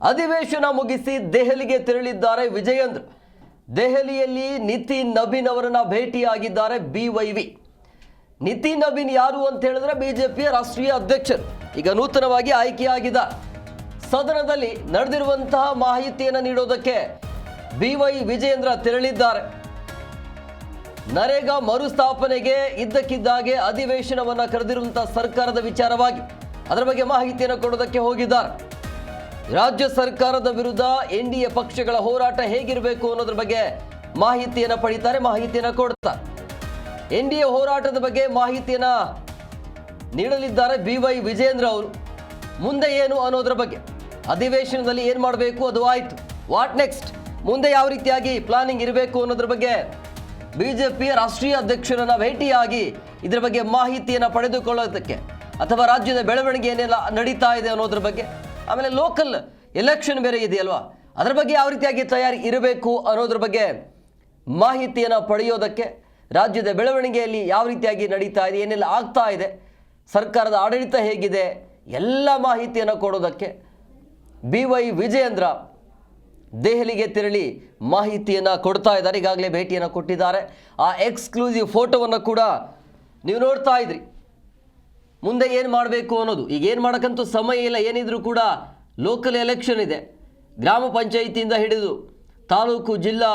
ಅಧಿವೇಶನ ಮುಗಿಸಿ ದೆಹಲಿಗೆ ತೆರಳಿದ್ದಾರೆ ವಿಜಯೇಂದ್ರ. ದೆಹಲಿಯಲ್ಲಿ ನಿತಿನ್ ನಬೀನ್ ಅವರನ್ನ ಭೇಟಿಯಾಗಿದ್ದಾರೆ ಬಿವೈವಿ. ನಿತಿನ್ ನಬೀನ್ ಯಾರು ಅಂತ ಹೇಳಿದ್ರೆ ಬಿಜೆಪಿಯ ರಾಷ್ಟ್ರೀಯ ಅಧ್ಯಕ್ಷರು, ಈಗ ನೂತನವಾಗಿ ಆಯ್ಕೆಯಾಗಿದ್ದಾರೆ. ಸದನದಲ್ಲಿ ನಡೆದಿರುವಂತಹ ಮಾಹಿತಿಯನ್ನು ನೀಡೋದಕ್ಕೆ ಬಿವೈ ವಿಜಯೇಂದ್ರ ತೆರಳಿದ್ದಾರೆ. ನರೇಗಾ ಮರುಸ್ಥಾಪನೆಗೆ ಇದ್ದಕ್ಕಿದ್ದಾಗೆ ಅಧಿವೇಶನವನ್ನು ಕರೆದಿರುವಂತಹ ಸರ್ಕಾರದ ವಿಚಾರವಾಗಿ ಅದರ ಬಗ್ಗೆ ಮಾಹಿತಿಯನ್ನು ಕೊಡೋದಕ್ಕೆ ಹೋಗಿದ್ದಾರೆ. ರಾಜ್ಯ ಸರ್ಕಾರದ ವಿರುದ್ಧ ಎನ್ಡಿಎ ಪಕ್ಷಗಳ ಹೋರಾಟ ಹೇಗಿರಬೇಕು ಅನ್ನೋದ್ರ ಬಗ್ಗೆ ಮಾಹಿತಿಯನ್ನು ಪಡಿತಾರೆ, ಮಾಹಿತಿಯನ್ನು ಕೊಡ್ತಾರೆ. ಎನ್ಡಿಎ ಹೋರಾಟದ ಬಗ್ಗೆ ಮಾಹಿತಿಯನ್ನು ನೀಡಲಿದ್ದಾರೆ ಬಿವೈ ವಿಜಯೇಂದ್ರ ಅವರು. ಮುಂದೆ ಏನು ಅನ್ನೋದ್ರ ಬಗ್ಗೆ, ಅಧಿವೇಶನದಲ್ಲಿ ಏನು ಮಾಡಬೇಕು ಅದು ಆಯಿತು, ವಾಟ್ ನೆಕ್ಸ್ಟ್, ಮುಂದೆ ಯಾವ ರೀತಿಯಾಗಿ ಪ್ಲಾನಿಂಗ್ ಇರಬೇಕು ಅನ್ನೋದ್ರ ಬಗ್ಗೆ ಬಿಜೆಪಿಯ ರಾಷ್ಟ್ರೀಯ ಅಧ್ಯಕ್ಷರನ್ನ ಭೇಟಿಯಾಗಿ ಇದರ ಬಗ್ಗೆ ಮಾಹಿತಿಯನ್ನು ಪಡೆದುಕೊಳ್ಳೋದಕ್ಕೆ, ಅಥವಾ ರಾಜ್ಯದ ಬೆಳವಣಿಗೆ ಏನೆಲ್ಲ ನಡೀತಾ ಇದೆ ಅನ್ನೋದ್ರ ಬಗ್ಗೆ, ಆಮೇಲೆ ಲೋಕಲ್ ಎಲೆಕ್ಷನ್ ಬೇರೆ ಇದೆಯಲ್ವಾ, ಅದರ ಬಗ್ಗೆ ಯಾವ ರೀತಿಯಾಗಿ ತಯಾರಿ ಇರಬೇಕು ಅನ್ನೋದ್ರ ಬಗ್ಗೆ ಮಾಹಿತಿಯನ್ನು ಪಡೆಯೋದಕ್ಕೆ, ರಾಜ್ಯದ ಬೆಳವಣಿಗೆಯಲ್ಲಿ ಯಾವ ರೀತಿಯಾಗಿ ನಡೀತಾ ಇದೆ, ಏನೆಲ್ಲ ಆಗ್ತಾ ಇದೆ, ಸರ್ಕಾರದ ಆಡಳಿತ ಹೇಗಿದೆ, ಎಲ್ಲ ಮಾಹಿತಿಯನ್ನು ಕೊಡೋದಕ್ಕೆ ಬಿವೈ ವಿಜಯೇಂದ್ರ ದೆಹಲಿಗೆ ತೆರಳಿ ಮಾಹಿತಿಯನ್ನು ಕೊಡ್ತಾ ಇದ್ದಾರೆ. ಈಗಾಗಲೇ ಭೇಟಿಯನ್ನು ಕೊಟ್ಟಿದ್ದಾರೆ. ಆ ಎಕ್ಸ್ಕ್ಲೂಸಿವ್ ಫೋಟೋವನ್ನು ಕೂಡ ನೀವು ನೋಡ್ತಾ ಇದ್ರಿ. ಮುಂದೆ ಏನು ಮಾಡಬೇಕು ಅನ್ನೋದು, ಈಗ ಏನು ಮಾಡೋಕ್ಕಂತೂ ಸಮಯ ಇಲ್ಲ. ಏನಿದ್ರೂ ಕೂಡ ಲೋಕಲ್ ಎಲೆಕ್ಷನ್ ಇದೆ, ಗ್ರಾಮ ಪಂಚಾಯಿತಿಯಿಂದ ಹಿಡಿದು ತಾಲೂಕು, ಜಿಲ್ಲಾ,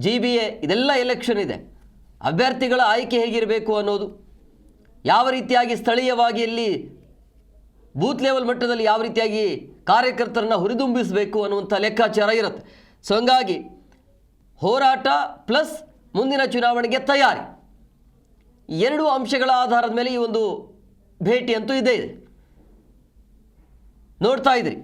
GBA ಇದೆಲ್ಲ ಎಲೆಕ್ಷನ್ ಇದೆ. ಅಭ್ಯರ್ಥಿಗಳ ಆಯ್ಕೆ ಹೇಗಿರಬೇಕು ಅನ್ನೋದು, ಯಾವ ರೀತಿಯಾಗಿ ಸ್ಥಳೀಯವಾಗಿ ಇಲ್ಲಿ ಬೂತ್ ಲೆವೆಲ್ ಮಟ್ಟದಲ್ಲಿ ಯಾವ ರೀತಿಯಾಗಿ ಕಾರ್ಯಕರ್ತರನ್ನ ಹುರಿದುಂಬಿಸಬೇಕು ಅನ್ನುವಂಥ ಲೆಕ್ಕಾಚಾರ ಇರುತ್ತೆ. ಸೊ ಹಂಗಾಗಿ ಹೋರಾಟ ಪ್ಲಸ್ ಮುಂದಿನ ಚುನಾವಣೆಗೆ ತಯಾರಿ, ಎರಡೂ ಅಂಶಗಳ ಆಧಾರದ ಮೇಲೆ ಈ ಒಂದು ಭೇಟಿ ಅಂತೂ ಇದೆ. ನೋಡ್ತಾ ಇದ್ರಿ.